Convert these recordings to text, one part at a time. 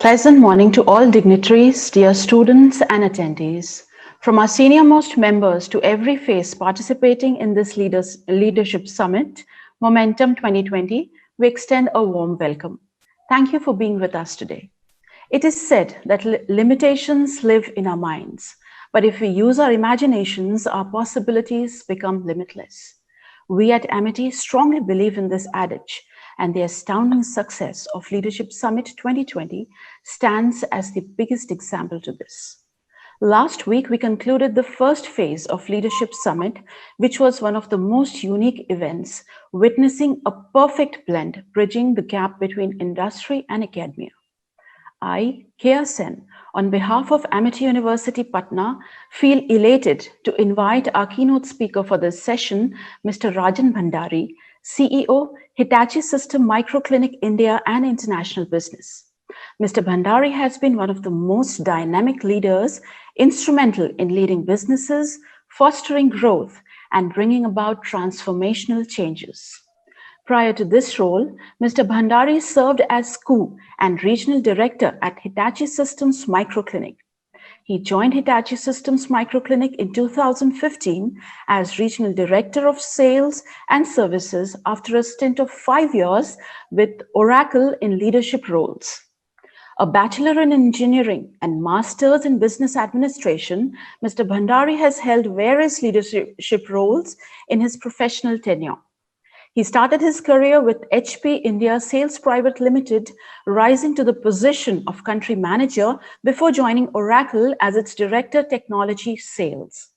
Pleasant morning to all dignitaries, dear students and attendees. From our senior-most members to every face participating in this Leadership Summit, Momentum 2020, we extend a warm welcome. Thank you for being with us today. It is said that limitations live in our minds, but if we use our imaginations, our possibilities become limitless. We at Amity strongly believe in this adage, and the astounding success of Leadership Summit 2020 stands as the biggest example to this. Last week, we concluded the first phase of Leadership Summit, which was one of the most unique events, witnessing a perfect blend bridging the gap between industry and academia. I, Kia Sen, on behalf of Amity University Patna, feel elated to invite our keynote speaker for this session, Mr. Rajan Bhandari, CEO, Hitachi System Microclinic India and International Business. Mr. Bhandari has been one of the most dynamic leaders, instrumental in leading businesses, fostering growth, and bringing about transformational changes. Prior to this role, Mr. Bhandari served as SCU and Regional Director at Hitachi Systems Microclinic. He joined Hitachi Systems Microclinic in 2015 as Regional Director of Sales and Services after a stint of 5 years with Oracle in leadership roles. A Bachelor in Engineering and Masters in Business Administration, Mr. Bhandari has held various leadership roles in his professional tenure. He started his career with HP India Sales Private Limited, rising to the position of country manager before joining Oracle as its Director Technology Sales.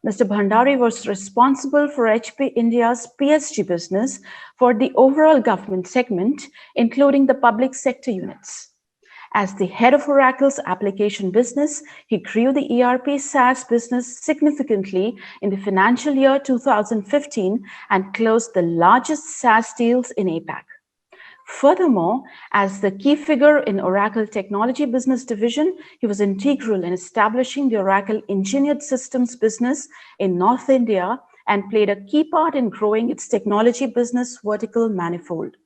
Mr. Bhandari was responsible for HP India's PSG business for the overall government segment, including the public sector units. As the head of Oracle's application business, he grew the ERP SaaS business significantly in the financial year 2015 and closed the largest SaaS deals in APAC. Furthermore, as the key figure in Oracle Technology Business Division, he was integral in establishing the Oracle Engineered Systems business in North India and played a key part in growing its technology business vertical manifold.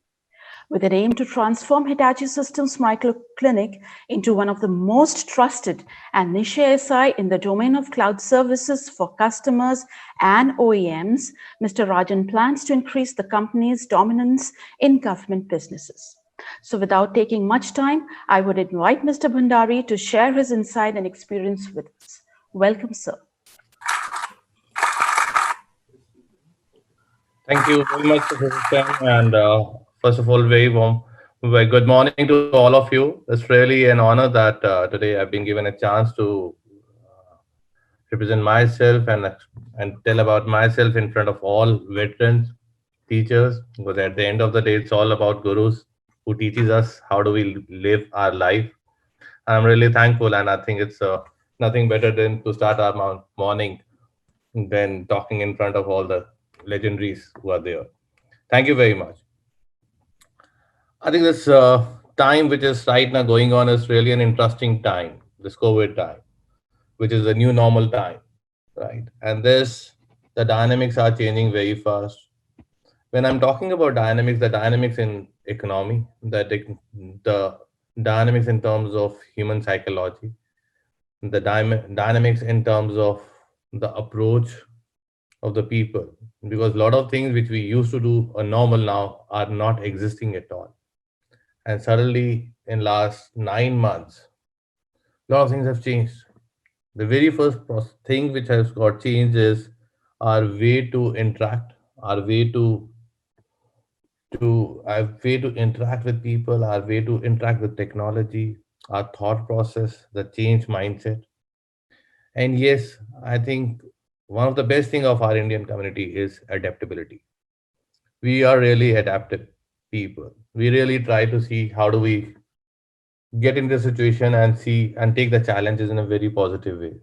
With an aim to transform Hitachi Systems Microclinic into one of the most trusted and niche SI in the domain of cloud services for customers and OEMs, Mr. Rajan plans to increase the company's dominance in government businesses. So without taking much time, I would invite Mr. Bhandari to share his insight and experience with us. Welcome, sir. Thank you very much, Susan. And first of all, very good morning to all of you. It's really an honor that today I've been given a chance to represent myself and tell about myself in front of all veterans, teachers. Because at the end of the day, it's all about gurus who teaches us how do we live our life. And I'm really thankful, and I think it's nothing better than to start our morning than talking in front of all the legendaries who are there. Thank you very much. I think this time which is right now going on is really an interesting time, this COVID time, which is the new normal time, right? And the dynamics are changing very fast. When I'm talking about dynamics, the dynamics in economy, the dynamics in terms of human psychology, the dynamics in terms of the approach of the people, because a lot of things which we used to do are normal now are not existing at all. And suddenly in last 9 months, a lot of things have changed. The very first thing which has got changed is our way to interact, our way to interact with people, our way to interact with technology, our thought process, the change mindset. And yes, I think one of the best thing of our Indian community is adaptability. We are really adaptive people. We really try to see how do we get into the situation and see and take the challenges in a very positive way.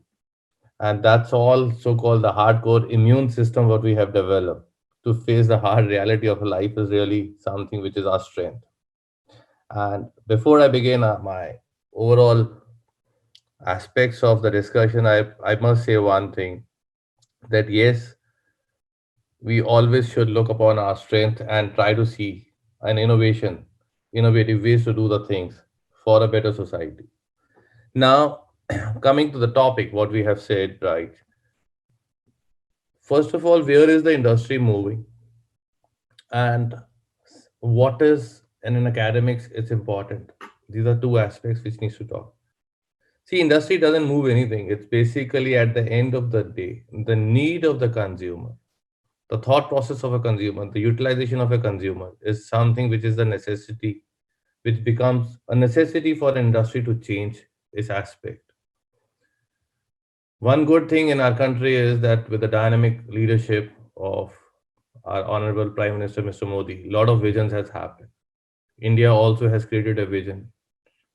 And that's all so-called the hardcore immune system what we have developed to face the hard reality of life is really something which is our strength. And before I begin my overall aspects of the discussion, I must say one thing that yes, we always should look upon our strength and try to see an innovative ways to do the things for a better society. Now, coming to the topic, what we have said, right? First of all, where is the industry moving? And what is, and in academics, it's important. These are two aspects which needs to talk. See, industry doesn't move anything. It's basically at the end of the day, the need of the consumer, the thought process of a consumer, the utilization of a consumer is something which is the necessity, which becomes a necessity for industry to change its aspect. One good thing in our country is that with the dynamic leadership of our honorable Prime Minister Mr. Modi, a lot of visions has happened. India also has created a vision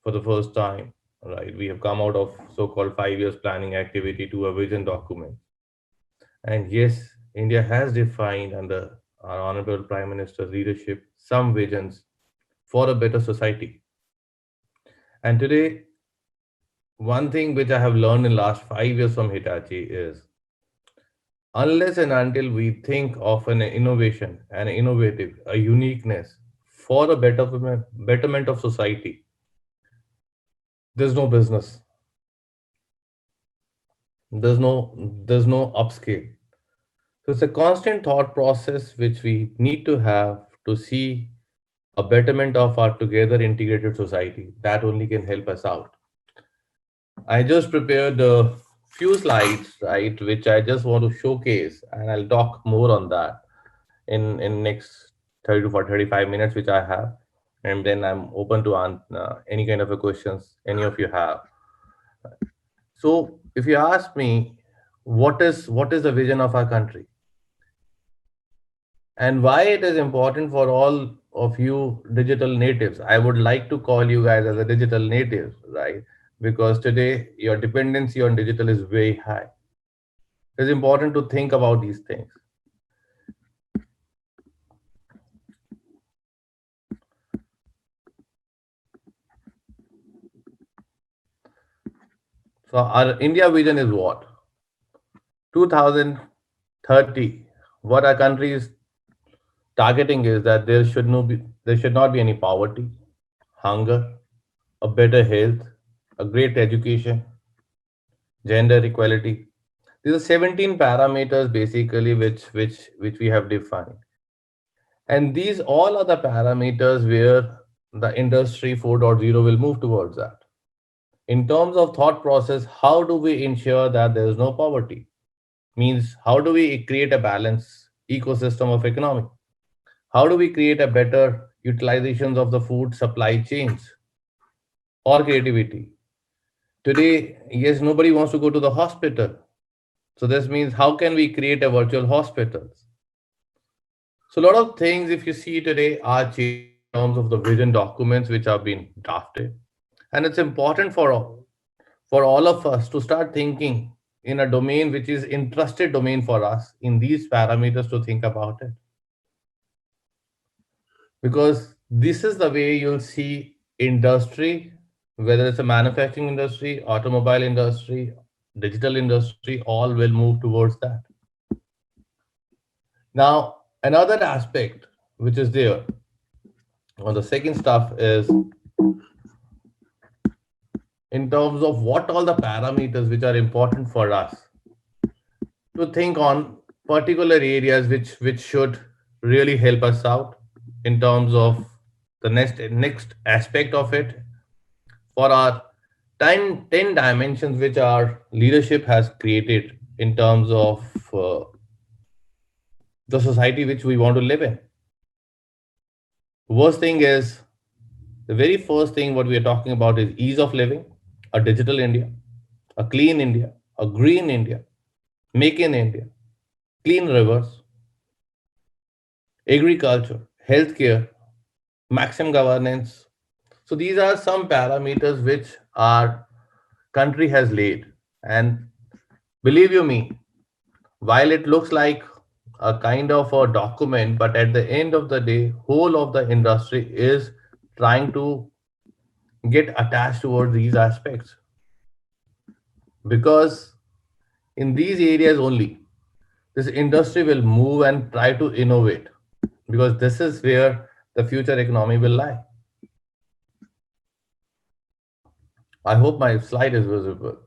for the first time, right? We have come out of so-called 5 years planning activity to a vision document. And yes, India has defined under our honorable Prime Minister's leadership some visions for a better society. And today, one thing which I have learned in last 5 years from Hitachi is unless and until we think of an innovation, an innovative, a uniqueness for a betterment of society, there's no business, there's no upscale. So it's a constant thought process which we need to have to see a betterment of our together integrated society. That only can help us out. I just prepared a few slides, right, which I just want to showcase, and I'll talk more on that in next 30 to 40, 35 minutes, which I have, and then I'm open to any kind of a questions any of you have. So, if you ask me, what is the vision of our country, and why it is important for all of you digital natives? I would like to call you guys as a digital natives, right? Because today your dependency on digital is very high. It's important to think about these things. So our India vision is what? 2030. What our country is targeting is that there should not be any poverty, hunger, a better health, a great education, gender equality. These are 17 parameters basically which we have defined. And these all are the parameters where the industry 4.0 will move towards that. In terms of thought process, how do we ensure that there is no poverty? Means how do we create a balanced ecosystem of economy? How do we create a better utilizations of the food supply chains or creativity? Today, yes, nobody wants to go to the hospital. So this means how can we create a virtual hospitals? So a lot of things, if you see today, are changing in terms of the vision documents which have been drafted, and it's important for all of us to start thinking in a domain which is interested domain for us in these parameters to think about it, because this is the way you'll see industry, whether it's a manufacturing industry, automobile industry, digital industry, all will move towards that. Now another aspect which is there on the second stuff is in terms of what all the parameters which are important for us to think on particular areas which should really help us out in terms of the next aspect of it for our 10 dimensions which our leadership has created in terms of the society which we want to live in. Worst thing is, the very first thing what we are talking about is ease of living, a digital India, a clean India, a green India, make in India, clean rivers, agriculture, healthcare, maximum governance. So these are some parameters which our country has laid. And believe you me, while it looks like a kind of a document, but at the end of the day, whole of the industry is trying to get attached towards these aspects, because in these areas only this industry will move and try to innovate, because this is where the future economy will lie. I hope my slide is visible.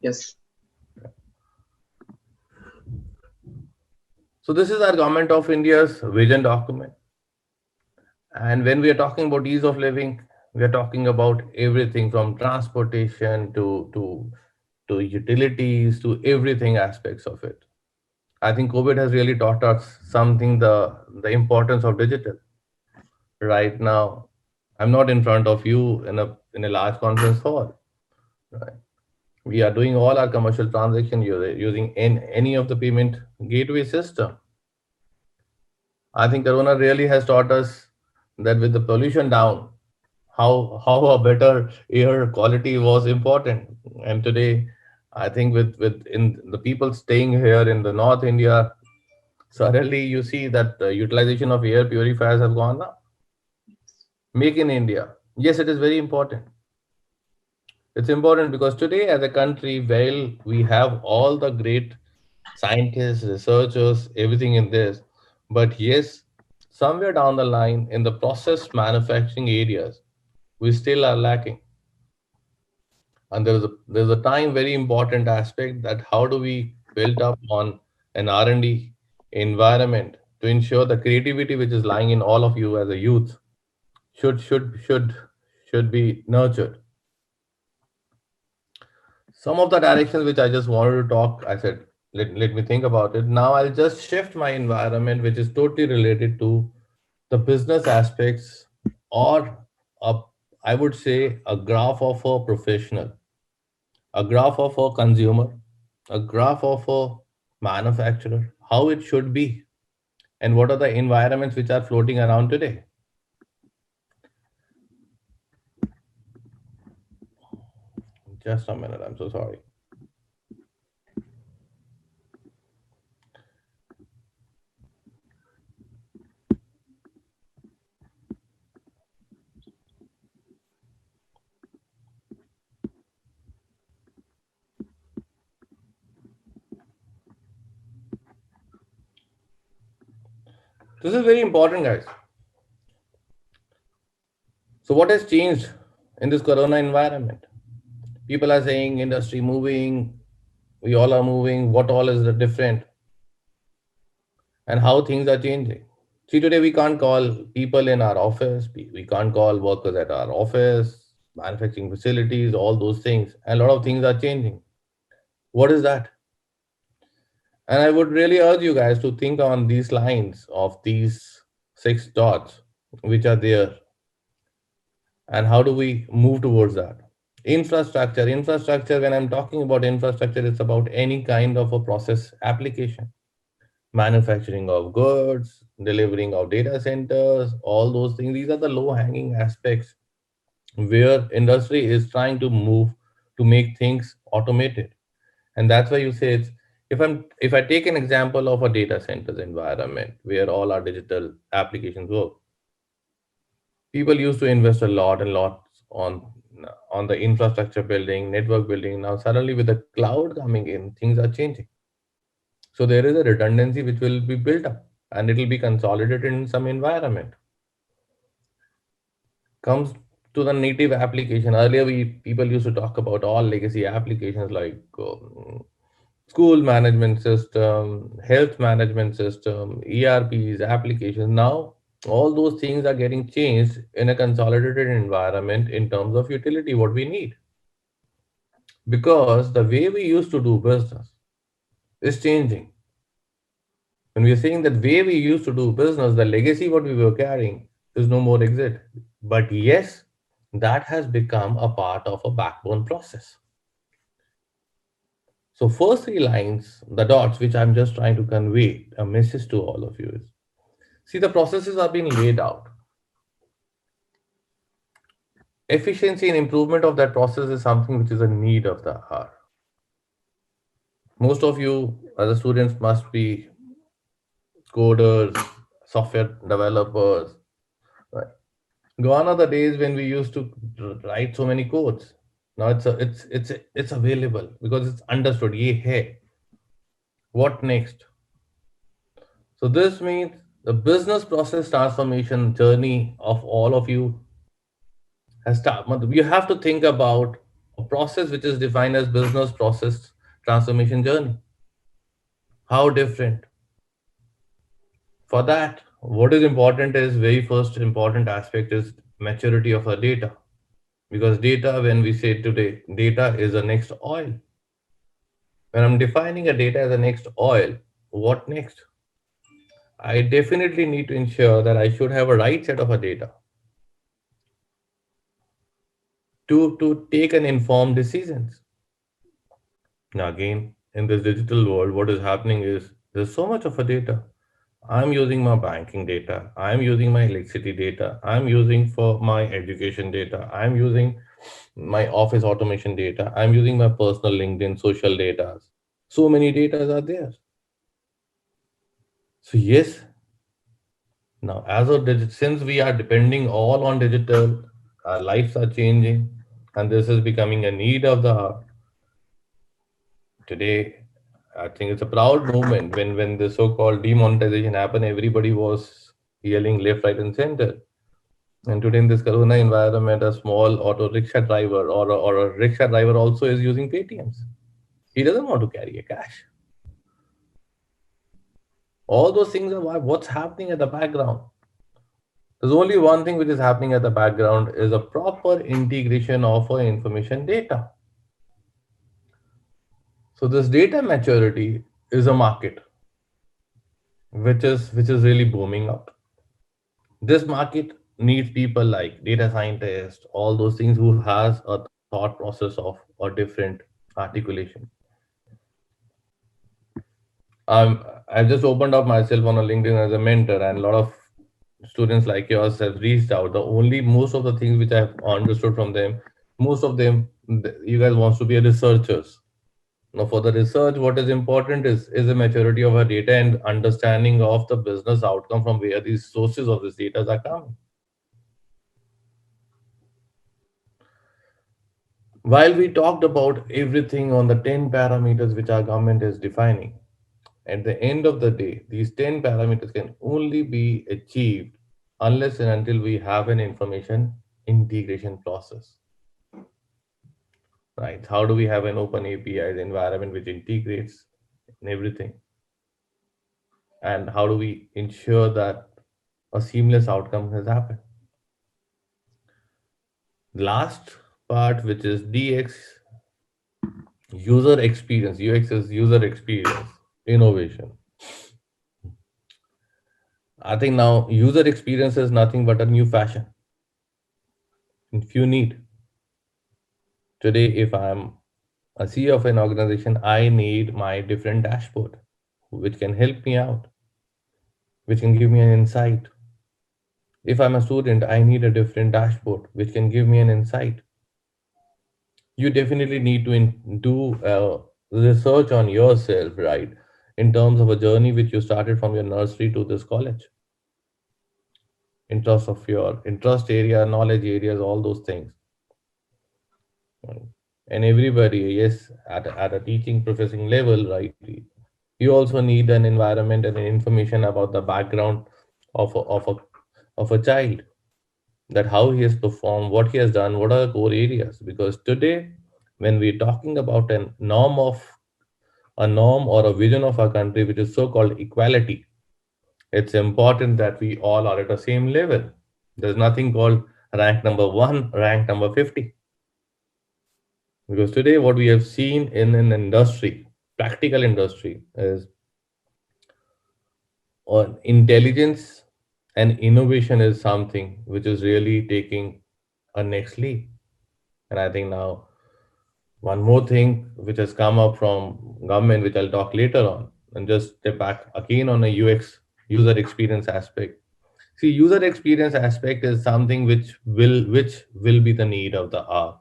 Yes. So this is our Government of India's vision document. And when we are talking about ease of living, we are talking about everything from transportation to utilities to everything aspects of it. I think COVID has really taught us something, the importance of digital. Right now, I'm not in front of you in a large conference hall. Right? We are doing all our commercial transaction using any of the payment gateway system. I think Corona really has taught us that with the pollution down, how a better air quality was important. And today, I think with in the people staying here in the North India, suddenly you see that the utilization of air purifiers have gone up. Make in India. Yes, it is very important. It's important because today, as a country, while we have all the great scientists, researchers, everything in this, but yes, somewhere down the line in the process manufacturing areas, we still are lacking. And there's a time very important aspect that how do we build up on an R&D environment to ensure the creativity which is lying in all of you as a youth should be nurtured. Some of the directions which I just wanted to talk, I said, let me think about it. Now I'll just shift my environment, which is totally related to the business aspects, or a, I would say a graph of a professional, a graph of a consumer, a graph of a manufacturer, how it should be, and what are the environments which are floating around today. Just a minute, I'm so sorry. This is very important, guys. So, what has changed in this corona environment? People are saying industry moving, we all are moving, what all is the different, and how things are changing. See, today we can't call people in our office, we can't call workers at our office, manufacturing facilities, all those things, and a lot of things are changing. What is that? And I would really urge you guys to think on these lines of these six dots which are there, and how do we move towards that. Infrastructure, when I'm talking about infrastructure, it's about any kind of a process application, manufacturing of goods, delivering of data centers, all those things. These are the low hanging aspects where industry is trying to move to make things automated. And that's why you say it's, if I take an example of a data centers environment where all our digital applications work, people used to invest a lot and lots on the infrastructure building, network building. Now suddenly with the cloud coming in, things are changing. So there is a redundancy which will be built up and it will be consolidated in some environment. Comes to the native application. Earlier, we people used to talk about all legacy applications like school management system, health management system, ERPs, applications. Now, all those things are getting changed in a consolidated environment in terms of utility, what we need. Because the way we used to do business is changing. When we are saying that way we used to do business, the legacy what we were carrying is no more exist. But yes, that has become a part of a backbone process. So first three lines, the dots, which I'm just trying to convey a message to all of you is, see, the processes are being laid out. Efficiency and improvement of that process is something which is a need of the hour. Most of you as students must be coders, software developers, right? Gone are the days when we used to write so many codes. Now it's available because it's understood. Ye hai. What next? So this means the business process transformation journey of all of you You have to think about a process which is defined as business process transformation journey. How different? For that, what is important is very first important aspect is maturity of our data. Because data, when we say today, data is the next oil. When I'm defining a data as the next oil, what next? I definitely need to ensure that I should have a right set of a data to take an informed decisions. Now again, in this digital world, what is happening is there's so much of a data. I'm using my banking data. I'm using my electricity data. I'm using for my education data. I'm using my office automation data. I'm using my personal LinkedIn social data. So many data are there. So yes, now as of since we are depending all on digital, our lives are changing, and this is becoming a need of the hour. Today, I think it's a proud moment when the so-called demonetization happened. Everybody was yelling left, right, and center. And today in this Corona environment, a small auto rickshaw driver or a rickshaw driver also is using Paytms. He doesn't want to carry a cash. All those things are what's happening at the background. There's only one thing which is happening at the background is a proper integration of our information data. So this data maturity is a market which is really booming up. This market needs people like data scientists, all those things who has a thought process of a different articulation. I've just opened up myself on a LinkedIn as a mentor, and a lot of students like yours have reached out. The only most of the things which I've understood from them, most of them, you guys wants to be a researchers. Now, for the research, what is important is the maturity of our data and understanding of the business outcome from where these sources of this data are coming. While we talked about everything on the 10 parameters which our government is defining, at the end of the day, these 10 parameters can only be achieved unless and until we have an information integration process. Right? How do we have an open APIs environment which integrates in everything? And how do we ensure that a seamless outcome has happened? Last part, which is DX, user experience. UX is user experience, innovation. I think now user experience is nothing but a new fashion. If you need today, if I'm a CEO of an organization, I need my different dashboard, which can help me out, which can give me an insight. If I'm a student, I need a different dashboard, which can give me an insight. You definitely need to do research on yourself, right? In terms of a journey which you started from your nursery to this college, interest of your interest area, knowledge areas, all those things. Right? And everybody, yes, at a teaching professing level, right? You also need an environment and information about the background of a child, that how he has performed, what he has done, what are the core areas. Because today, when we're talking about a norm or a vision of our country, which is so-called equality, it's important that we all are at the same level. There's nothing called rank number one, rank number 50. Because today, what we have seen in an industry, practical industry, is intelligence and innovation is something which is really taking a next leap. And I think now one more thing which has come up from government, which I'll talk later on, and just step back again on a UX user experience aspect. See, user experience aspect is something which will be the need of the hour.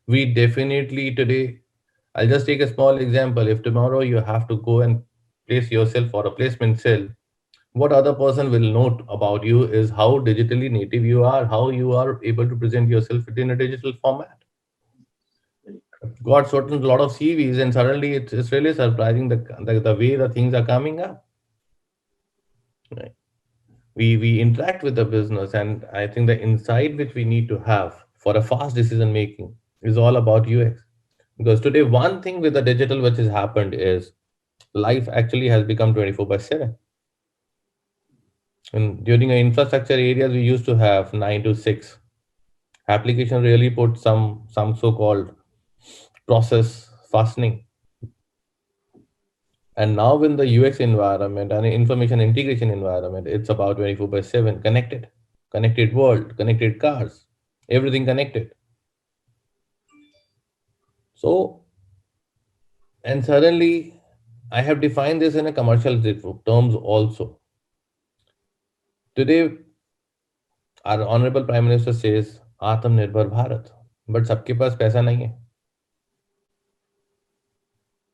We definitely today, I'll just take a small example. If tomorrow you have to go and place yourself for a placement cell, what other person will note about you is how digitally native you are, how you are able to present yourself within a digital format. Got certain lot of CVs, and suddenly it's really surprising the way the things are coming up. Right? We interact with the business, and I think the insight which we need to have. for a fast decision making is all about UX. Because today, one thing with the digital which has happened is life actually has become 24 by 7. And during our infrastructure areas, we used to have 9 to 6. Application really put some so-called process fastening. And now in the UX environment and information integration environment, it's about 24 by 7 connected, connected world, connected cars, everything connected. So, and suddenly I have defined this in a commercial terms also. Today, our honorable prime minister says आत्मनिर्भर Bharat, but सबके पास पैसा नहीं है.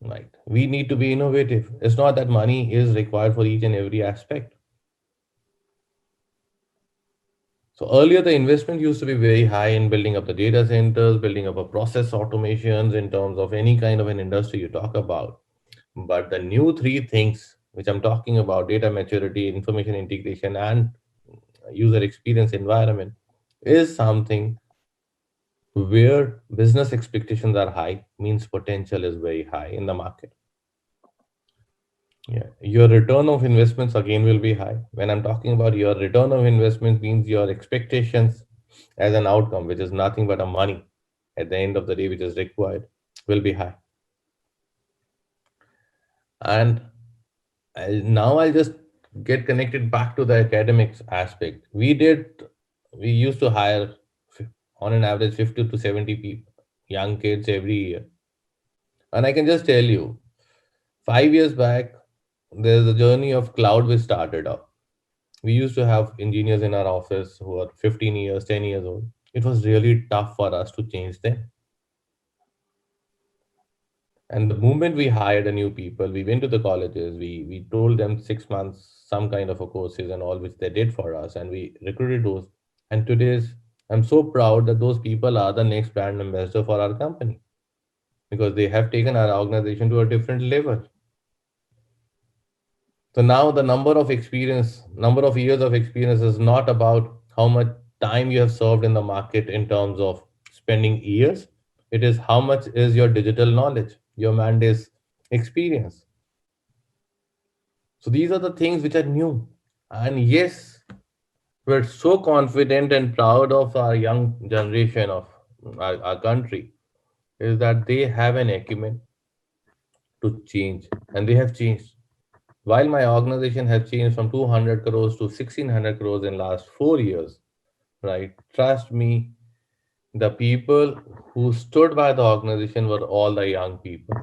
Right, we need to be innovative. It's not that money is required for each and every aspect. So earlier, the investment used to be very high in building up the data centers, building up a process automations in terms of any kind of an industry you talk about. But the new three things which I'm talking about, data maturity, information integration, and user experience environment, is something where business expectations are high, means potential is very high in the market. Yeah, your return of investments again will be high. When I'm talking about your return of investment, means your expectations as an outcome, which is nothing but a money at the end of the day, which is required, will be high. And I'll just get connected back to the academics aspect. We used to hire on an average 50 to 70 people, young kids every year. And I can just tell you, 5 years back, there's a journey of cloud which started up. We used to have engineers in our office who are 15 years, 10 years old. It was really tough for us to change them. And the moment we hired a new people, we went to the colleges, we told them 6 months, some kind of a courses and all which they did for us, and we recruited those. And today's, I'm so proud that those people are the next brand ambassador for our company because they have taken our organization to a different level. So now the number of years of experience is not about how much time you have served in the market in terms of spending years. It is how much is your digital knowledge, your mandate's experience. So these are the things which are new. And yes, we're so confident and proud of our young generation of our country is that they have an acumen to change and they have changed. While my organization has changed from 200 crores to 1600 crores in last 4 years, right? Trust me, the people who stood by the organization were all the young people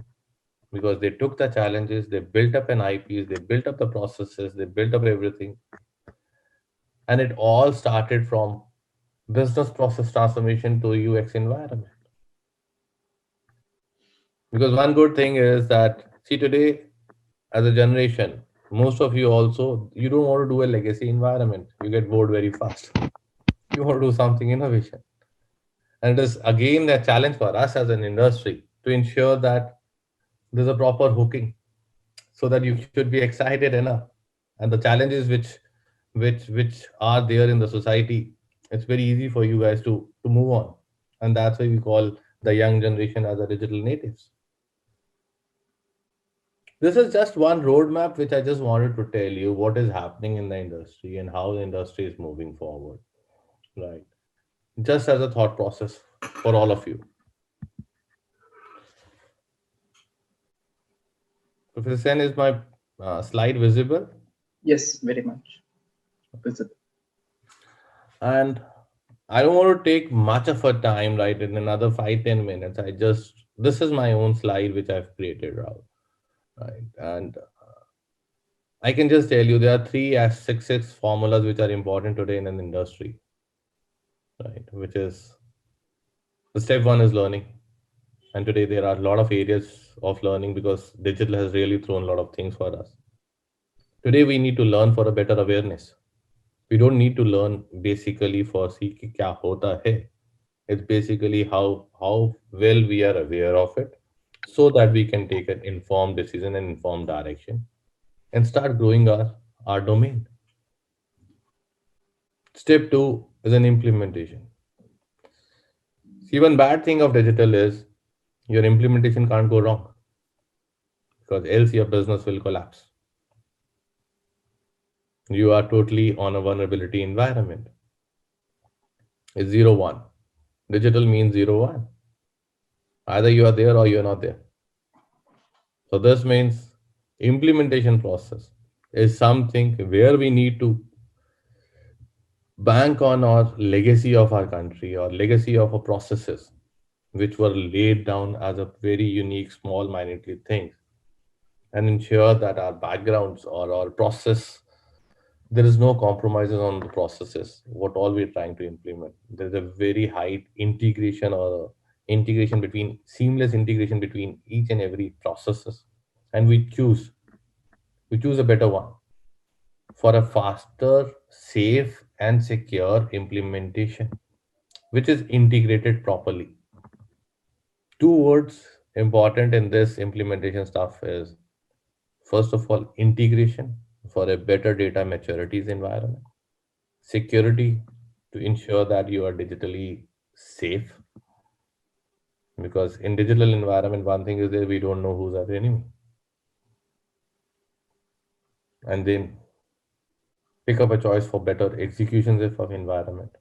because they took the challenges, they built up an IPs, they built up the processes, they built up everything. And it all started from business process transformation to UX environment. Because one good thing is that, see, today as a generation, most of you also, you don't want to do a legacy environment. You get bored very fast. You want to do something innovation. And it is again a challenge for us as an industry to ensure that there's a proper hooking so that you should be excited enough. And the challenges which are there in the society, it's very easy for you guys to move on. And that's why we call the young generation as a digital natives. This is just one roadmap which I just wanted to tell you what is happening in the industry and how the industry is moving forward. Right. Just as a thought process for all of you. Professor Sen, is my slide visible? Yes, very much visible. And I don't want to take much of a time, right? In another 5-10 minutes, this is my own slide which I've created, right? And I can just tell you there are three six formulas which are important today in an industry, right? Which is the step one is learning. And today there are a lot of areas of learning because digital has really thrown a lot of things for us. Today we need to learn for a better awareness. We don't need to learn basically for see कि क्या होता है. It's basically how well we are aware of it so that we can take an informed decision and informed direction and start growing our domain. Step two is an implementation. See, one bad thing of digital is your implementation can't go wrong because else your business will collapse. You are totally on a vulnerability environment. It's 0 1. Digital means 0 1. Either you are there or you're not there. So this means implementation process is something where we need to bank on our legacy of our country or legacy of our processes which were laid down as a very unique small minutely things, and ensure that our backgrounds or our process, there is no compromises on the processes what all we're trying to implement. There's a very high integration or integration between seamless integration between each and every processes, and we choose a better one for a faster, safe and secure implementation which is integrated properly. Two words important in this implementation stuff is, first of all, integration for a better data maturities environment, security to ensure that you are digitally safe, because in digital environment one thing is that we don't know who's our enemy, and then pick up a choice for better executions of environment.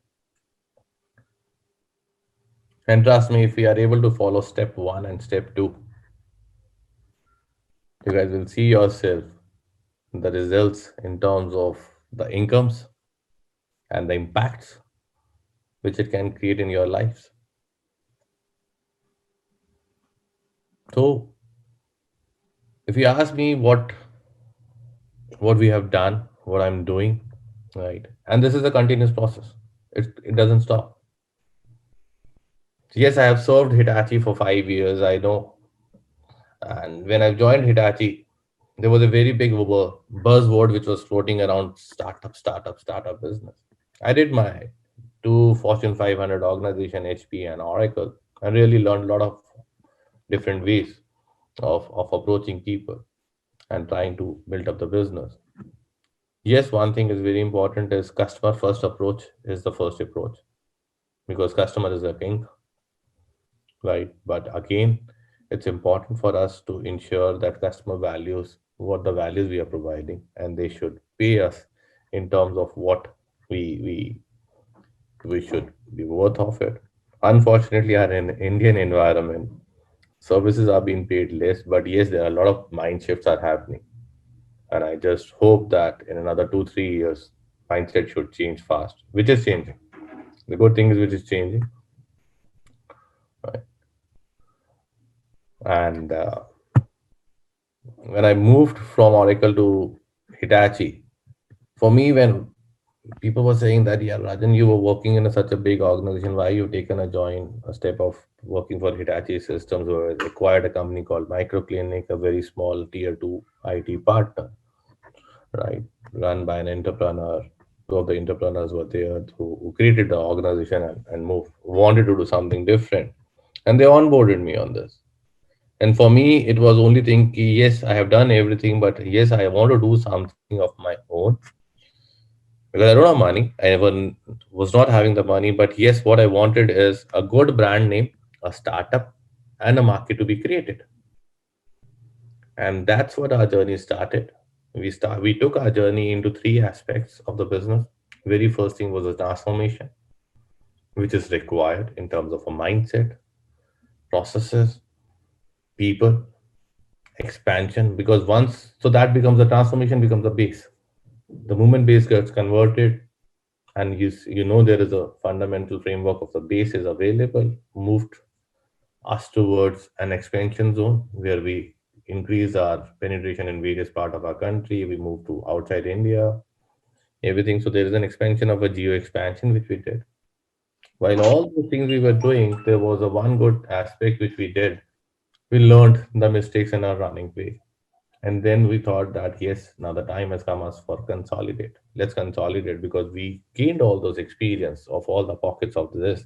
And trust me, if we are able to follow step 1 and step 2, you guys will see yourself the results in terms of the incomes and the impacts which it can create in your lives. So if you ask me what we have done, what I'm doing, right? And this is a continuous process. It doesn't stop. Yes, I have served Hitachi for 5 years, I know. And when I joined Hitachi, there was a very big buzzword which was floating around startup business. I did my two Fortune 500 organization, HP and Oracle, and really learned a lot of different ways of approaching people and trying to build up the business. Yes, one thing is very important is customer first approach is the first approach, because customer is a king, right? But again, it's important for us to ensure that customer values what the values we are providing, and they should pay us in terms of what we should be worth of it. Unfortunately, our in Indian environment, services are being paid less, but yes, there are a lot of mind shifts are happening. And I just hope that in another 2 3 years, mindset should change fast, which is changing. The good thing is which is changing, right? And when I moved from Oracle to Hitachi, for me, when people were saying that, yeah, Rajan, you were working in such a big organization, why you taken a step of working for Hitachi Systems, where it acquired a company called Microclinic, a very small tier two IT partner, right? Run by an entrepreneur. Two of the entrepreneurs were there who created the organization and moved, wanted to do something different. And they onboarded me on this. And for me, it was only thing, ki, yes, I have done everything, but yes, I want to do something of my own because I don't have money. I never was not having the money, but yes, what I wanted is a good brand name, a startup, and a market to be created. And that's what our journey started. We took our journey into three aspects of the business. Very first thing was a transformation, which is required in terms of a mindset, processes, people, expansion. Because once, so that becomes the transformation becomes the base. The movement base gets converted, and you know there is a fundamental framework of the base is available. Moved us towards an expansion zone where we increase our penetration in various part of our country. We move to outside India, everything. So there is an expansion of a geo expansion which we did. While all the things we were doing, there was a one good aspect which we did. We learned the mistakes in our running way. And then we thought that yes, now the time has come us for consolidate. Let's consolidate because we gained all those experience of all the pockets of this.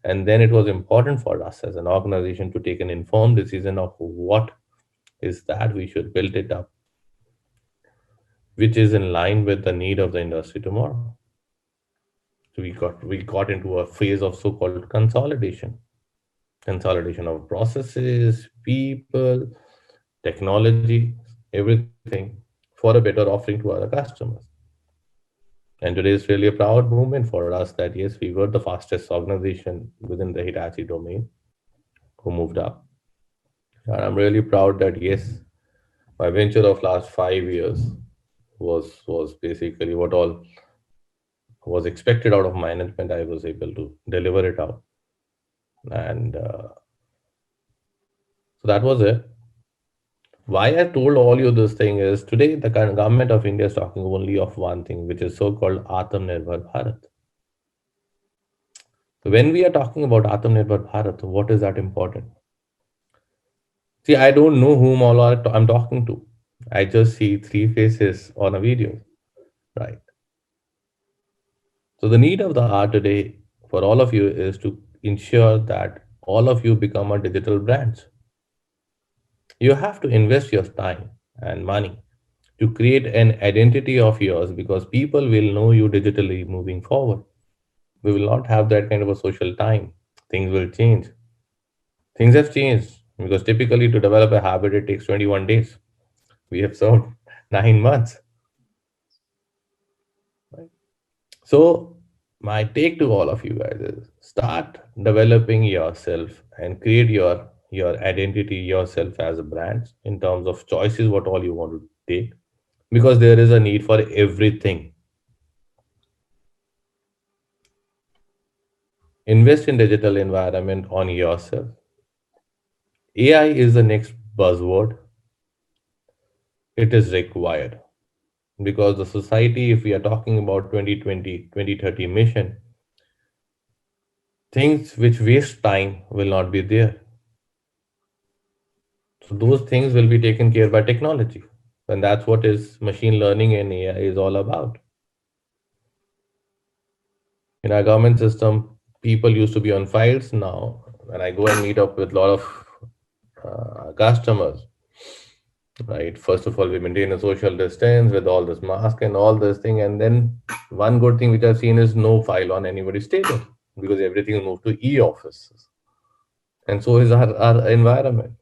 And then it was important for us as an organization to take an informed decision of what is that we should build it up, which is in line with the need of the industry tomorrow. we got into a phase of so-called consolidation of processes, people, technology, everything for a better offering to our customers. And today is really a proud moment for us that yes, we were the fastest organization within the Hitachi domain who moved up. And I'm really proud that yes, my venture of last 5 years was basically what all was expected out of management. I was able to deliver it out, and so that was it. Why I told all you this thing is today the government of India is talking only of one thing, which is so-called Atmanirbhar Bharat. So when we are talking about Atmanirbhar Bharat, what is that important? See, I don't know whom all I'm talking to. I just see three faces on a video, right? So the need of the hour today for all of you is to ensure that all of you become a digital brands. You have to invest your time and money to create an identity of yours because people will know you digitally moving forward. We will not have that kind of a social time. Things will change. Things have changed because typically to develop a habit, it takes 21 days. We have served 9 months. Right? So, my take to all of you guys is start developing yourself and create your identity yourself as a brand in terms of choices, what all you want to take, because there is a need for everything. Invest in digital environment on yourself. AI is the next buzzword. It is required because the society, if we are talking about 2020 2030 mission, things which waste time will not be there. So those things will be taken care by technology. And that's what is machine learning and AI is all about. In our government system, people used to be on files. Now, when I go and meet up with a lot of customers, right? First of all, we maintain a social distance with all this mask and all this thing. And then one good thing which I've seen is no file on anybody's status because everything is moved to e-offices. And so is our environment.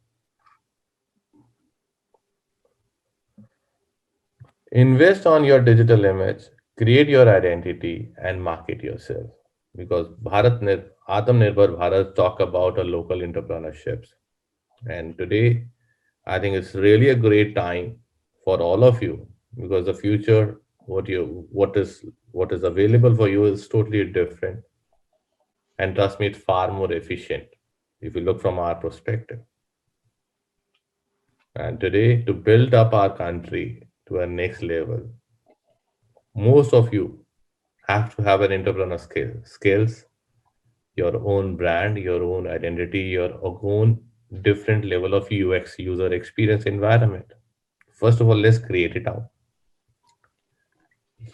Invest on your digital image, create your identity, and market yourself. Because Atmanirbhar Bharat talk about a local entrepreneurships. And today, I think it's really a great time for all of you because the future, what is available for you is totally different. And trust me, it's far more efficient if you look from our perspective. And today, to build up our country to a next level, most of you have to have an entrepreneur skills, your own brand, your own identity, your own different level of UX user experience environment. First of all, let's create it out.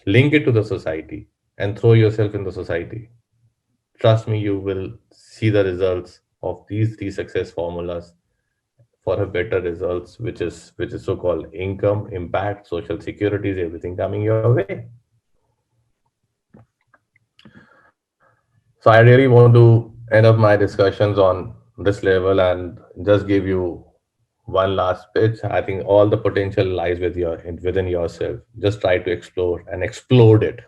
Link it to the society and throw yourself in the society. Trust me, you will see the results of these three success formulas for a better results, which is so-called income, impact, social securities, everything coming your way. So I really want to end up my discussions on this level and just give you one last pitch. I think all the potential lies within yourself. Just try to explore and explode it.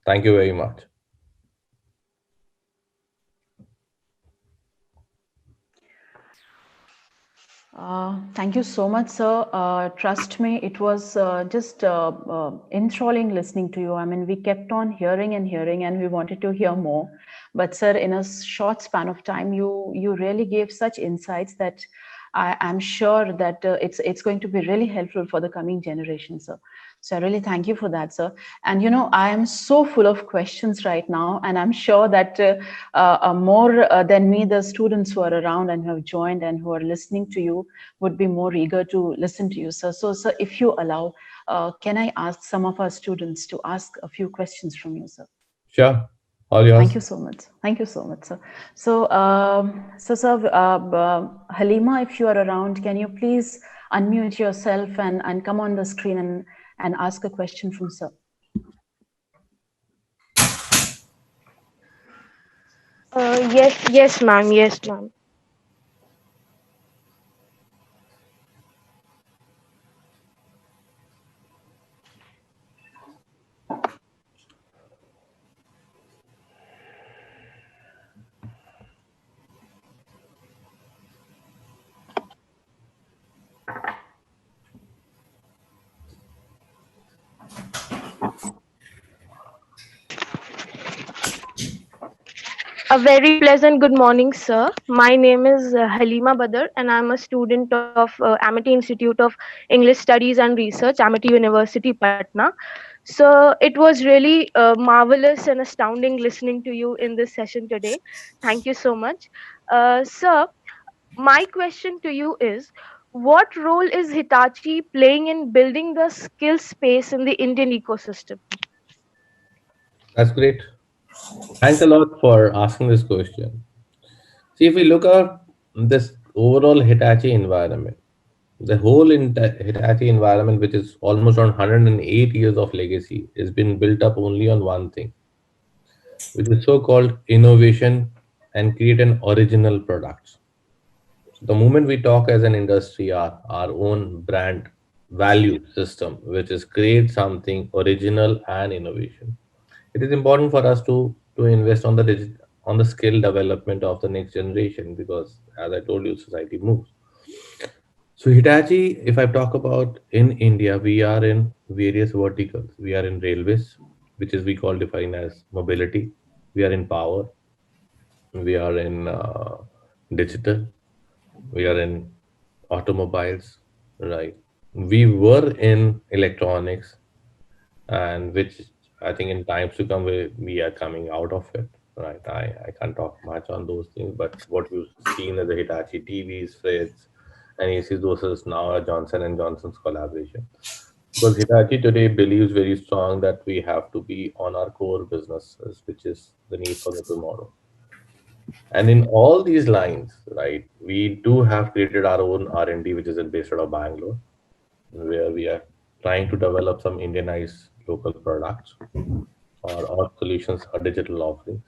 Thank you very much. Thank you so much, sir. Trust me, it was just enthralling listening to you. I mean, we kept on hearing and hearing, and we wanted to hear more. But, sir, in a short span of time, you really gave such insights that I'm sure that it's going to be really helpful for the coming generation, sir. So I really thank you for that, sir. And I am so full of questions right now, and I'm sure that more than me, the students who are around and who have joined and who are listening to you would be more eager to listen to you, sir. So, sir, if you allow, can I ask some of our students to ask a few questions from you, sir? Sure. All yours. Thank you so much. Thank you so much, sir. So, sir, Halima, if you are around, can you please unmute yourself and come on the screen and ask a question from sir? Yes, ma'am. Yes, ma'am. A very pleasant good morning, sir. My name is Halima Badar, and I'm a student of Amity Institute of English Studies and Research, Amity University, Patna. So it was really marvelous and astounding listening to you in this session today. Thank you so much. Sir, my question to you is, what role is Hitachi playing in building the skill space in the Indian ecosystem? That's great. Thanks a lot for asking this question. See, if we look at this overall Hitachi environment, the whole Hitachi environment, which is almost around 108 years of legacy, has been built up only on one thing, which is so-called innovation and create an original products. So the moment we talk as an industry, our own brand value system, which is create something original and innovation. It is important for us to invest on the on the skill development of the next generation because, as I told you, society moves. So Hitachi, if I talk about in India, we are in various verticals. We are in railways, which is we call define as mobility. We are in power. We are in digital. We are in automobiles, right? We were in electronics, and which I think in times to come we are coming out of it, right? I can't talk much on those things, but what you've seen as the Hitachi TVs, fridges, and ACs, those is now a Johnson and Johnson's collaboration. Because Hitachi today believes very strong that we have to be on our core businesses, which is the need for the tomorrow. And in all these lines, right, we do have created our own R&D, which is based out of Bangalore, where we are trying to develop some Indianized local products or solutions or digital offerings.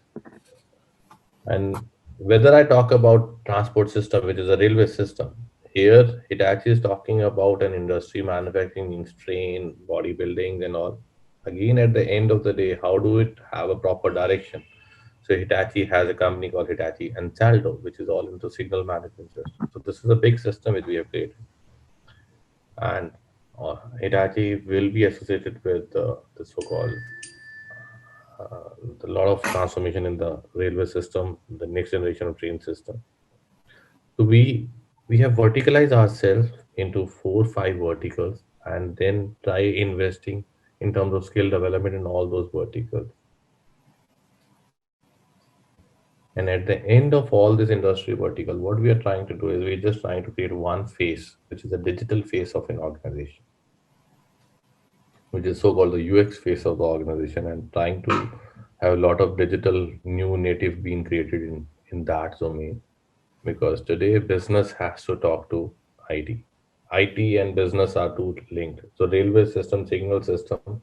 And whether I talk about transport system, which is a railway system, here it actually is talking about an industry manufacturing means train, bodybuilding and all. Again, at the end of the day, how do it have a proper direction? So Hitachi has a company called Hitachi and Saldo, which is all into signal management system. So this is a big system which we have created. And Hitachi will be associated with the so-called a lot of transformation in the railway system, the next generation of train system. So we have verticalized ourselves into 4 5 verticals and then try investing in terms of skill development in all those verticals. And at the end of all this industry vertical, what we are trying to do is we're just trying to create one face, which is a digital face of an organization, which is so-called the UX face of the organization, and trying to have a lot of digital new native being created in that domain. Because today business has to talk to IT. IT and business are two linked. So railway system, signal system,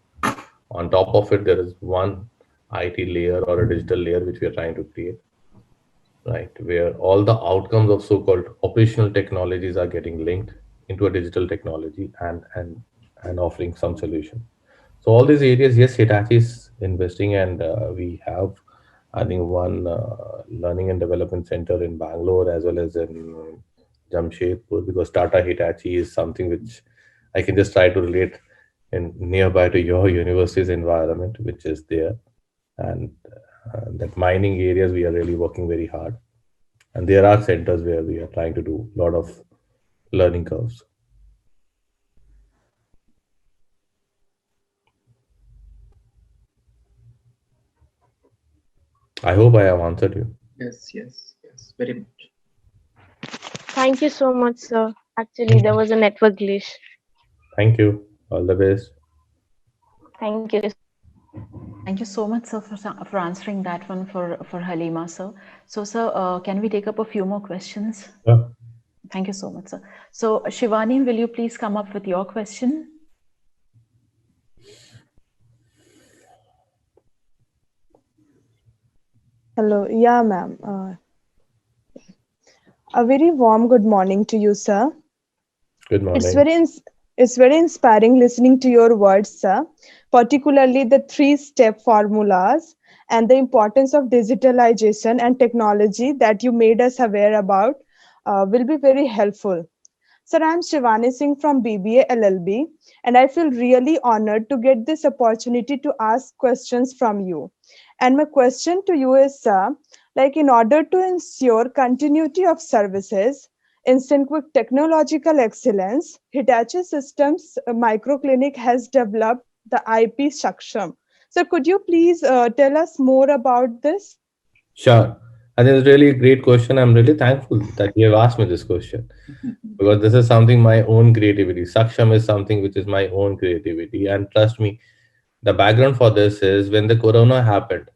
on top of it, there is one IT layer or a digital layer which we are trying to create, right? Where all the outcomes of so-called operational technologies are getting linked into a digital technology and offering some solution. So all these areas, yes, Hitachi is investing, and we have, I think, one learning and development center in Bangalore as well as in Jamshedpur, because Tata Hitachi is something which I can just try to relate in nearby to your university's environment, which is there, and that mining areas we are really working very hard, and there are centers where we are trying to do a lot of learning curves. I hope I have answered you. Yes, very much. Thank you so much, sir. Actually, there was a network glitch. Thank you. All the best. Thank you, sir. Thank you so much, sir, for answering that one for Halima, sir. So, sir, can we take up a few more questions? Yeah. Thank you so much, sir. So, Shivani, will you please come up with your question? Hello. Yeah, ma'am. A very warm good morning to you, sir. Good It's morning. very it's very inspiring listening to your words, sir, particularly the three-step formulas and the importance of digitalization and technology that you made us aware about will be very helpful. Sir, I'm Shivani Singh from BBA LLB, and I feel really honored to get this opportunity to ask questions from you. And my question to you is, sir, like in order to ensure continuity of services, instant with technological excellence, Hitachi Systems Microclinic has developed the IP Saksham. So, could you please tell us more about this? Sure. I think it's really a great question. I'm really thankful that you have asked me this question because this is something my own creativity. Saksham is something which is my own creativity. And trust me, the background for this is when the corona happened,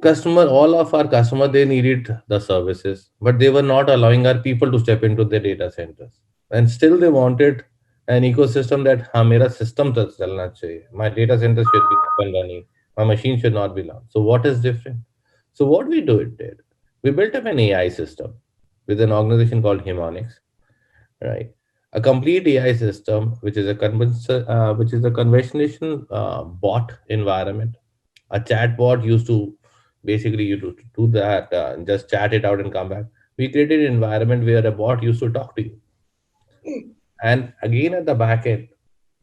all of our customer, they needed the services, but they were not allowing our people to step into their data centers. And still they wanted an ecosystem that हाँ मेरा system तो चलना चाहिए. My data center should be up and running. My machine should not be down. So what is different? So what we do it did, we built up an AI system with an organization called Himonics, right? A complete AI system, which is a conventional bot environment. A chatbot used to basically you to do that, just chat it out and come back. We created an environment where a bot used to talk to you, and again at the back end,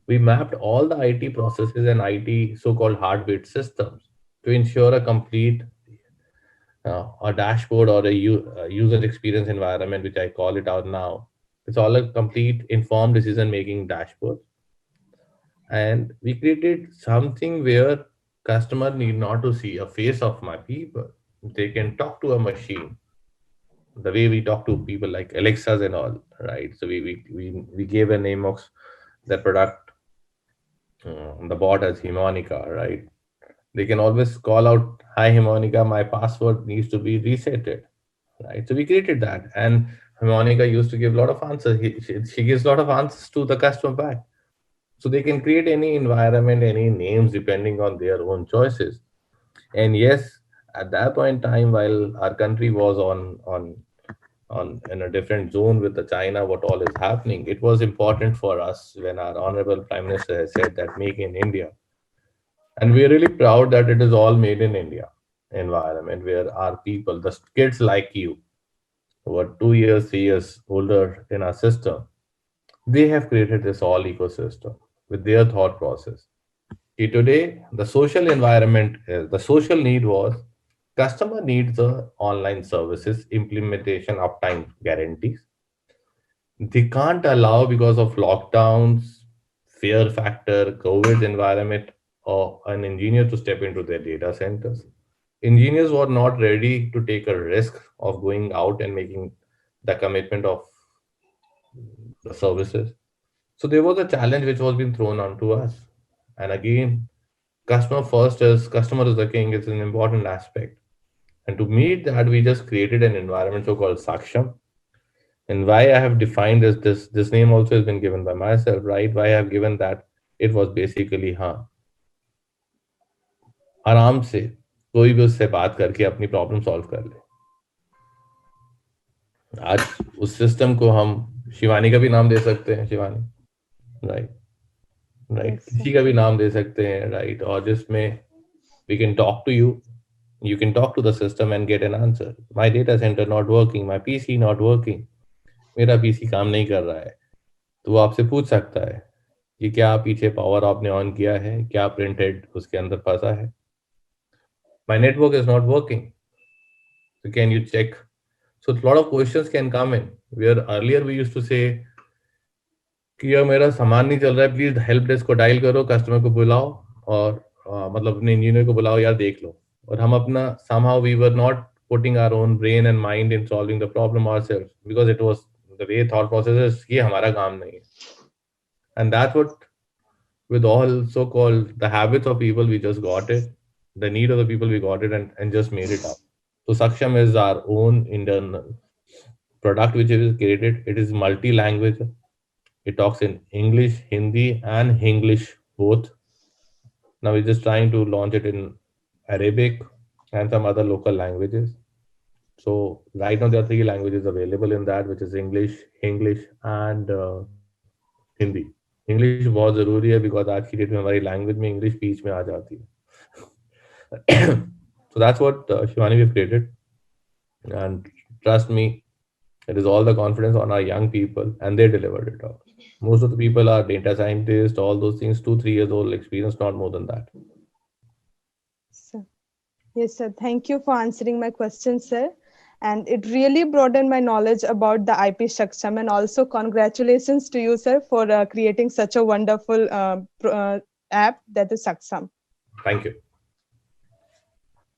we mapped all the IT processes and IT so-called hardware systems to ensure a complete a dashboard or a user experience environment, which I call it out now. It's all a complete informed decision making dashboard. And we created something where customer need not to see a face of my people. They can talk to a machine the way we talk to people like Alexas and all, right? So we gave a name of the product, the bot as Himonica, right? They can always call out, "Hi Himonica, my password needs to be resetted," right? So we created that, and Monica used to give a lot of answers. She gives a lot of answers to the customer back, so they can create any environment, any names depending on their own choices. And yes, at that point in time, while our country was on in a different zone with the China, what all is happening, it was important for us when our honorable Prime Minister has said that make in India, and we are really proud that it is all made in India environment where our people, the kids like you who are 2 years, 3 years older in our system, they have created this all ecosystem with their thought process. See, today, the social environment, the social need was customer needs the online services implementation uptime guarantees. They can't allow because of lockdowns, fear factor, COVID environment, or an engineer to step into their data centers. Engineers were not ready to take a risk of going out and making the commitment of the services. So there was a challenge which was being thrown onto us. And again, customer is the king is an important aspect. And to meet that, we just created an environment so called Saksham. And why I have defined this name also has been given by myself, right? Why I have given that it was basically हाँ आराम से कोई भी उससे बात करके अपनी problem solve कर ले. आज उस सिस्टम को हम शिवानी का भी नाम दे सकते हैं, Shivani, right, right, Yes, sir. किसी का भी नाम दे सकते हैं, राइट, और जिसमें we can talk to you, you can talk to the system and get an answer. My data center not working, my PC not working, मेरा पीसी काम नहीं कर रहा है, तो वो आपसे पूछ सकता है कि क्या पीछे पावर आपने ऑन किया है, क्या प्रिंटेड उसके अंदर फंसा है. My network is not working, so can you check? So a lot of questions can come in where earlier we used to say कि यार मेरा सामान नहीं चल रहा है, प्लीज हेल्प डेस्क को डायल करो, कस्टमर को बुलाओ और मतलब अपने इंजीनियर को बुलाओ, यार देख लो. और हम अपना somehow we were not putting our own brain and mind in solving the problem ourselves because it was the way thought processes, ये हमारा काम नहीं है. And that's what with all so-called the habits of people, we just got it, the need of the people, we got it and just made it up. So Saksham is our own internal product which is created. It is multi-language. It talks in English, Hindi, and English both. Now we're just trying to launch it in Arabic, and some other local languages. So right now there are three languages available in that, which is English, and Hindi. English बहुत जरूरी है because आज की date में हमारी language में English बीच में आ जाती है. So that's what Shivani we've created, and trust me, it is all the confidence on our young people, and they delivered it all. Most of the people are data scientists, all those things, 2 3 years old experience, not more than that. Sir. Yes, sir. Thank you for answering my question, sir. And it really broadened my knowledge about the IP Saksham. And also, congratulations to you, sir, for creating such a wonderful app that is Saksham. Thank you.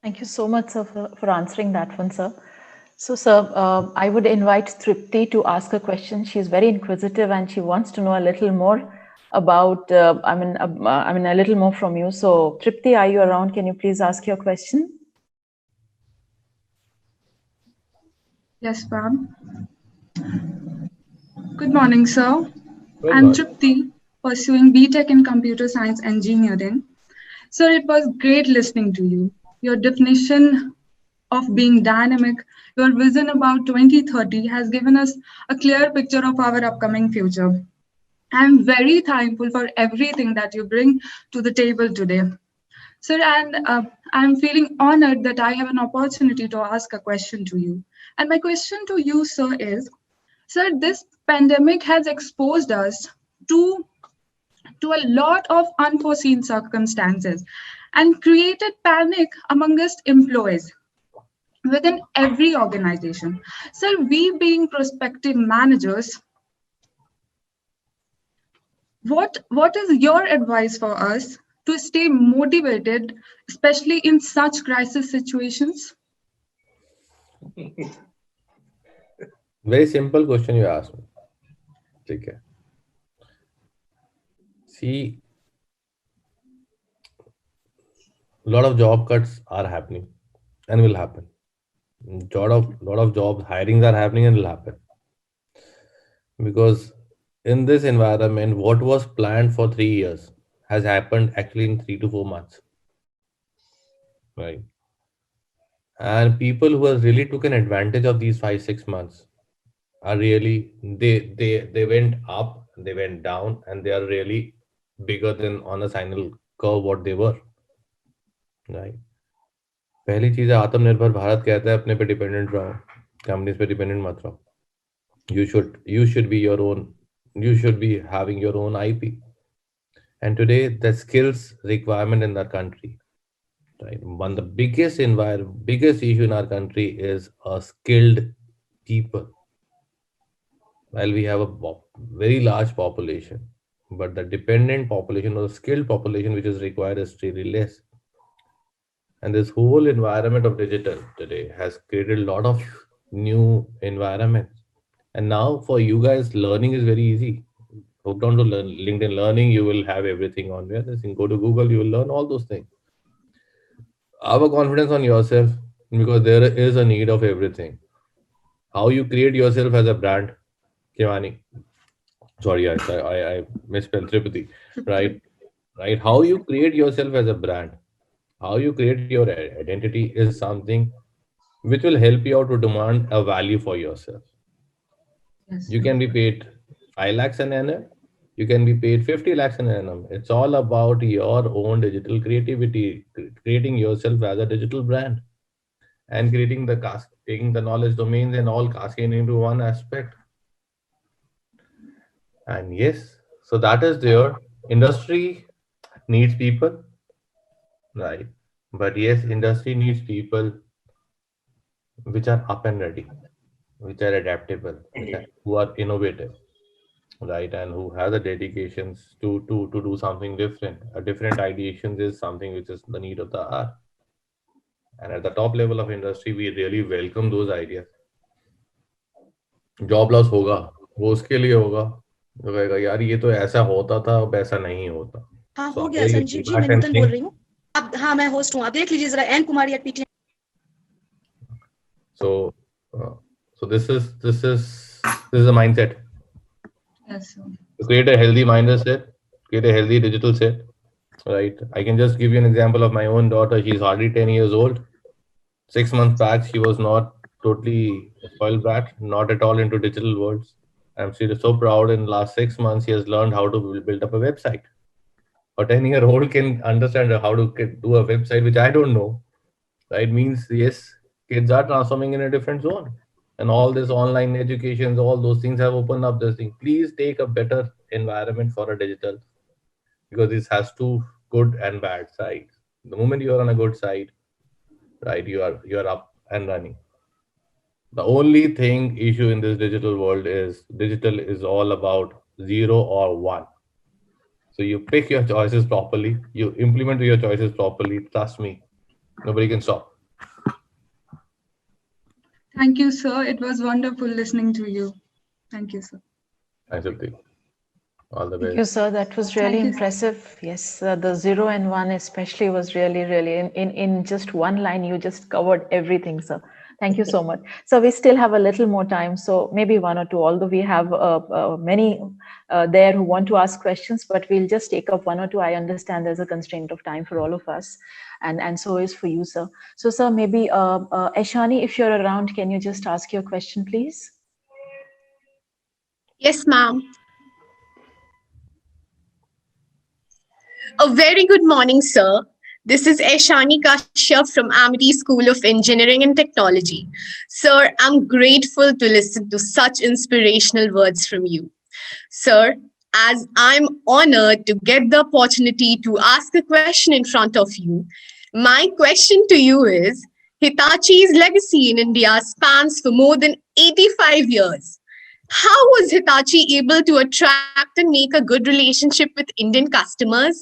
Thank you so much, sir, for answering that one, sir. So, sir, I would invite Tripti to ask a question. She's very inquisitive and she wants to know a little more about, I mean, a little more from you. So, Tripti, are you around? Can you please ask your question? Yes, ma'am. Good morning, sir. Good I'm morning. Tripti, pursuing BTech in Computer Science Engineering. Sir, it was great listening to you. Your definition of being dynamic, your vision about 2030 has given us a clear picture of our upcoming future. I'm very thankful for everything that you bring to the table today. Sir, and I'm feeling honored that I have an opportunity to ask a question to you. And my question to you, sir, is, sir, this pandemic has exposed us to, to a lot of unforeseen circumstances and created panic amongst employees within every organization. Sir, we being prospective managers, what is your advice for us to stay motivated, especially in such crisis situations? Very simple question you asked me. Okay. See, a lot of job cuts are happening and will happen. Lot of job hirings are happening and will happen, because in this environment, what was planned for 3 years has happened actually in 3 to 4 months, right? And people who has really taken advantage of these 5 6 months are really, they went up, they went down, and they are really bigger than on a single curve what they were, right? पहली चीज है, आत्मनिर्भर भारत कहता है अपने पे dependent रहो, companies पे डिपेंडेंट मत रहो. You should be your own, you should be having your own IP. And today the skills requirement in our country, right, one the biggest issue in our country is a skilled people. While we have a very large population, but the dependent population or the skilled population which is required is really less. And this whole environment of digital today has created a lot of new environments. And now for you guys, learning is very easy. Hooked on to LinkedIn Learning, you will have everything on there. Just go to Google, you will learn all those things. Have a confidence on yourself, because there is a need of everything. How you create yourself as a brand, Kivani. Sorry, I misspelled Tripati. Right, right. How you create yourself as a brand, how you create your identity is something which will help you out to demand a value for yourself. Yes, You sir. can be paid 5 lakhs an annum, you can be paid 50 lakhs an annum. It's all about your own digital creativity, creating yourself as a digital brand, and creating taking the knowledge domains and all cascading into one aspect. And yes, so that is there. Industry needs people, right? But yes, industry needs people which are up and ready, which are adaptable, who are innovative, right, and who have the dedications to do something different. A different ideations is something which is the need of the hour. And at the top level of industry, we really welcome those ideas. Job loss होगा, वो उसके लिए होगा, वो कहेगा यार ये तो ऐसा होता था, अब ऐसा नहीं होता. हाँ So हो गया how you Sanjeev go ji, back मैं and नूतन बोल think. रही हूँ. अब हाँ मैं होस्ट हूँ, आप देख लीजिए जरा N Kumari @ptn. So so this is a mindset. Yes, sir. To create a healthy mindset, create a healthy digital set, right? I can just give you an example of my own daughter. She's hardly 10 years old, 6 months back, she was not totally a spoiled brat, not at all into digital worlds. I'm still so proud. In the last 6 months, she has learned how to build up a website. A 10-year-old can understand how to do a website, which I don't know. Right? Means yes, kids are transforming in a different zone, and all this online educations, all those things have opened up this thing. Please take a better environment for a digital, because this has two good and bad sides. The moment you are on a good side, right, you are up and running. The only thing issue in this digital world is digital is all about 0 or 1. So you pick your choices properly, you implement your choices properly. Trust me, nobody can stop. Thank you, sir. It was wonderful listening to you. Thank you, sir. Thanks, Upti. All the Thank you, best. sir. That was really Thank you. impressive. Yes, the 0 and 1 especially was really, really in just one line. You just covered everything, sir. Thank you so much. So we still have a little more time, so maybe one or two. Although we have many there who want to ask questions, but we'll just take up one or two. I understand there's a constraint of time for all of us, and so is for you, sir. So, sir, maybe Eshani, if you're around, can you just ask your question, please? Yes, ma'am. A very good morning, sir. This is Aishani Kashyap from Amity School of Engineering and Technology. Sir, I'm grateful to listen to such inspirational words from you. Sir, as I'm honored to get the opportunity to ask a question in front of you, my question to you is Hitachi's legacy in India spans for more than 85 years. How was Hitachi able to attract and make a good relationship with Indian customers?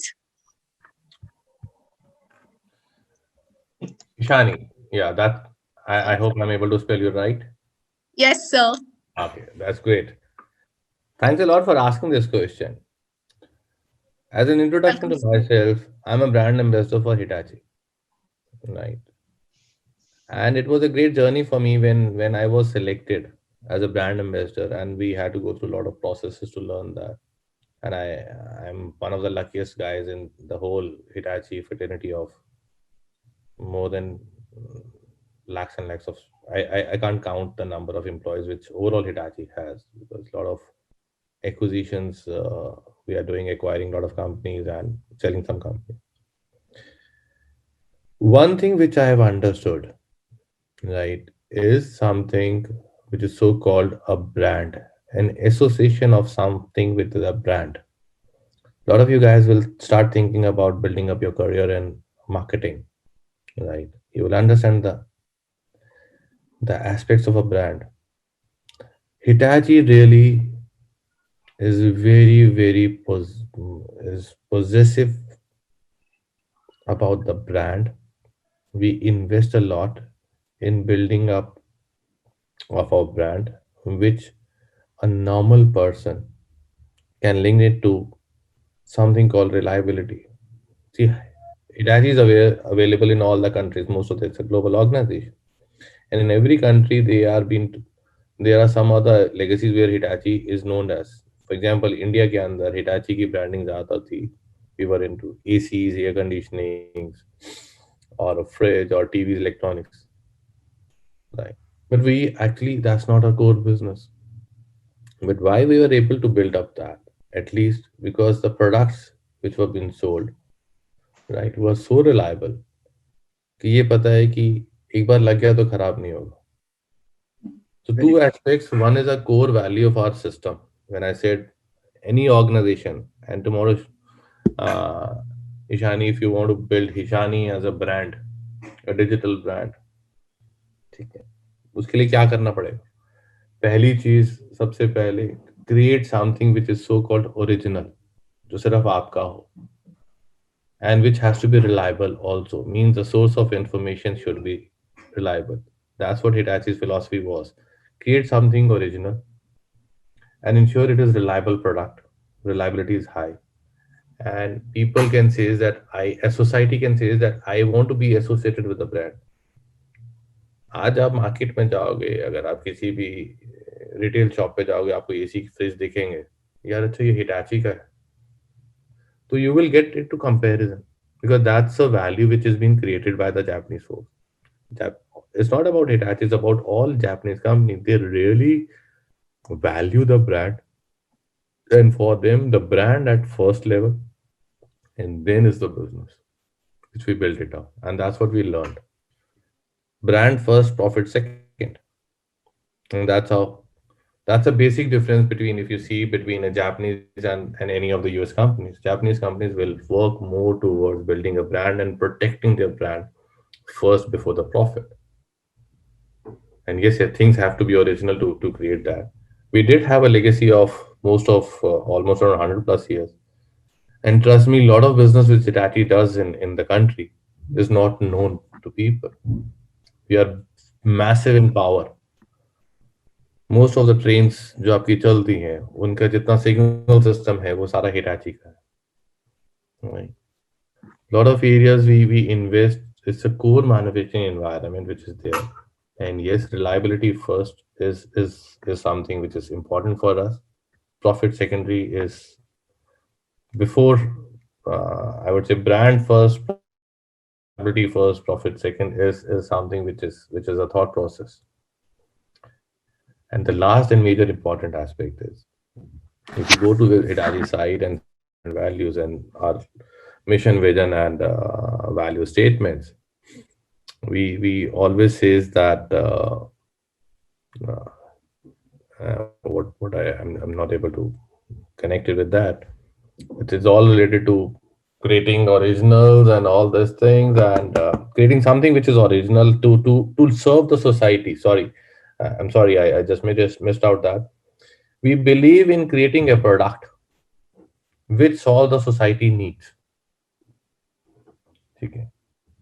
Ishani, yeah, that I hope I'm able to spell you right. Yes, sir. Okay, that's great. Thanks a lot for asking this question. As an introduction Welcome, to sir. myself, I'm a brand ambassador for Hitachi, right? And it was a great journey for me when I was selected as a brand ambassador, and we had to go through a lot of processes to learn that. And I'm one of the luckiest guys in the whole Hitachi fraternity of more than lakhs and lakhs of I can't count the number of employees which overall Hitachi has, because a lot of acquisitions we are doing, acquiring a lot of companies and selling some companies. One thing which I have understood, right, is something which is so called a brand, an association of something with the brand. A lot of you guys will start thinking about building up your career in marketing, right? You will understand the aspects of a brand. Hitachi really is is possessive about the brand. We invest a lot in building up of our brand, which a normal person can link it to something called reliability. See, Hitachi is available in all the countries. Most of it's a global organization, and in every country there are some other legacies where Hitachi is known as. For example, India के अंदर Hitachi की branding ज़्यादा थी. We were into ACs, air conditionings, or a fridge, or TVs, electronics, right? But we actually, that's not our core business. But why we were able to build up that? At least because the products which were being sold, right, were so reliable कि ये पता है कि एक बार लग गया तो खराब नहीं होगा. So Very two true. aspects. One is a core value of our system. When I said any organization, and tomorrow, uh, Ishani, if you want to build Hishani as a brand, a digital brand, ठीक है, उसके लिए क्या करना पड़ेगा? पहली चीज, सबसे पहले, create something which is so called original, जो सिर्फ आपका हो, and which has to be reliable also. Means the source of information should be reliable. That's what Hitachi's philosophy was. Create something original and ensure it is reliable product. Reliability is high. And people can say that a society can say that I want to be associated with the brand. आज आप market में जाओगे, अगर आप किसी भी retail shop पे जाओगे, आपको एसी फ्रिज दिखेंगे, यार अच्छा ये हिटाची का है, तो you will get into comparison, because that's a value which has been created by the Japanese folks. it's not about Hitachi, it's about all Japanese companies. They really value the brand, and for them, the brand at first level, and then is the business, which we built it up. And that's what we learned. Brand first, profit second. And that's a basic difference between, if you see, between a Japanese and any of the US companies. Japanese companies will work more towards building a brand and protecting their brand first before the profit. And yes, yeah, things have to be original to create that. We did have a legacy of most of almost around 100 plus years. And trust me, a lot of business which Hitachi does in the country is not known to people. We are massive in power. Most of the trains जो आपकी चलती हैं उनका जितना signal system है वो सारा Hitachi का है. Lot of areas we invest. It's a core manufacturing environment which is there, and yes, reliability first is something which is important for us. Profit secondary is before. I would say brand first, reliability first, profit second is something which is a thought process. And the last and major important aspect is, if you go to the Hitachi side and see our brand values and our mission, vision, and value statements, we always says that I'm not able to connect it with that. It is all related to creating originals and all these things, and creating something which is original to serve the society. Sorry, I'm sorry, I just missed out that. We believe in creating a product which all the society needs. ठीक है,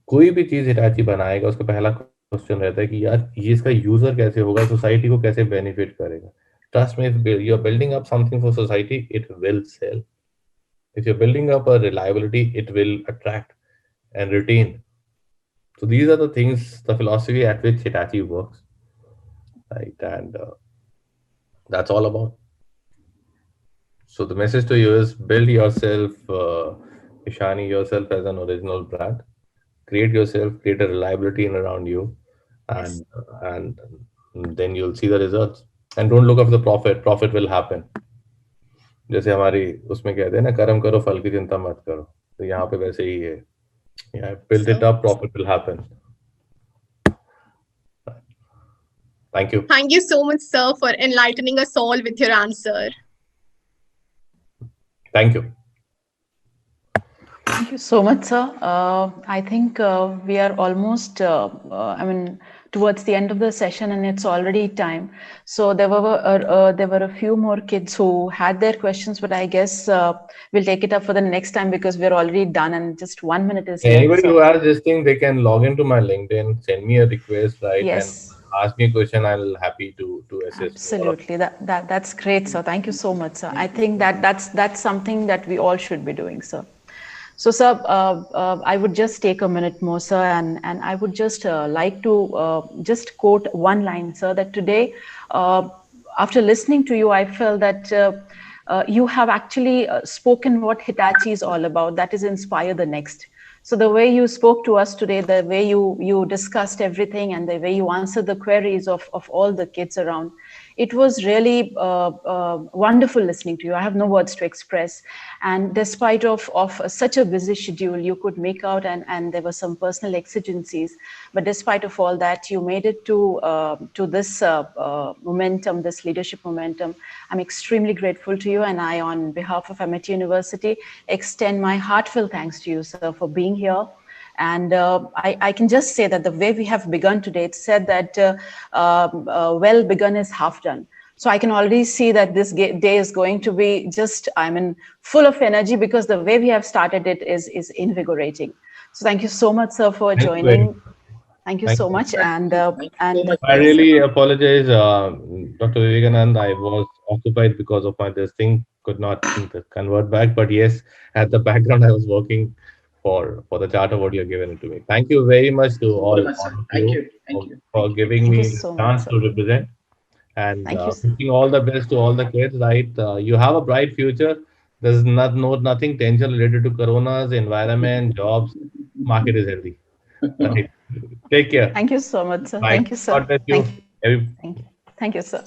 कोई भी चीज Hitachi बनाएगा उसका पहला question रहता है कि यार ये इसका यूजर कैसे होगा, सोसाइटी को कैसे बेनिफिट करेगा. Trust me, if you are building up something for society, it will sell. If you're building up a reliability, it will attract and retain. So these are the things, the philosophy at which Hitachi works, right? And that's all about. So the message to you is build yourself, Ishani, yourself as an original brand. Create yourself, create a reliability in around you, and then you'll see the results. And don't look after the profit. Profit will happen. जैसे हमारी उसमें कहते हैं ना, कर्म करो फल की चिंता मत करो, तो यहाँ पे वैसे ही है. Yeah, build it up, profit will happen. Thank you. Thank you so much, sir, for enlightening us all with your answer. Thank you. Thank you so much, sir. I think we are almost, towards the end of the session, and it's already time. So there were a few more kids who had their questions, but I guess we'll take it up for the next time because we're already done and just 1 minute is here. Anybody So, who has this thing, they can log into my LinkedIn, send me a request, right? yes, And ask me a question. I'll happy to assist. absolutely. That's great, sir. Thank you so much, sir. I think that's something that we all should be doing, sir. So, sir, I would just take a minute more, sir, and I would just like to just quote one line, sir, that today, after listening to you, I felt that you have actually spoken what Hitachi is all about, that is inspire the next. So the way you spoke to us today, the way you discussed everything and the way you answered the queries of all the kids around, it was really wonderful listening to you. I have no words to express. And despite of such a busy schedule, you could make out, and there were some personal exigencies. But despite of all that, you made it to this momentum, this leadership momentum. I'm extremely grateful to you. And I, on behalf of Amity University, extend my heartfelt thanks to you, sir, for being here. And I can just say that the way we have begun today, it said that well begun is half done. So I can already see that this day is going to be just, full of energy, because the way we have started it is invigorating. So thank you so much, sir, for joining. Thank you so much. And I really apologize, Dr. Vivekanand. I was occupied because of my this thing, could not convert back. But yes, at the background, I was working for the charter what you have given it to me. Thank you very much to all of you for giving me the chance to represent. And wishing all the best to all the kids, right? You have a bright future. There's nothing tension related to coronas, environment, jobs. Market is healthy. Right. Take care. Thank you so much, sir. Bye. Thank you, sir. God bless you. Thank you. Thank you. Thank you, sir.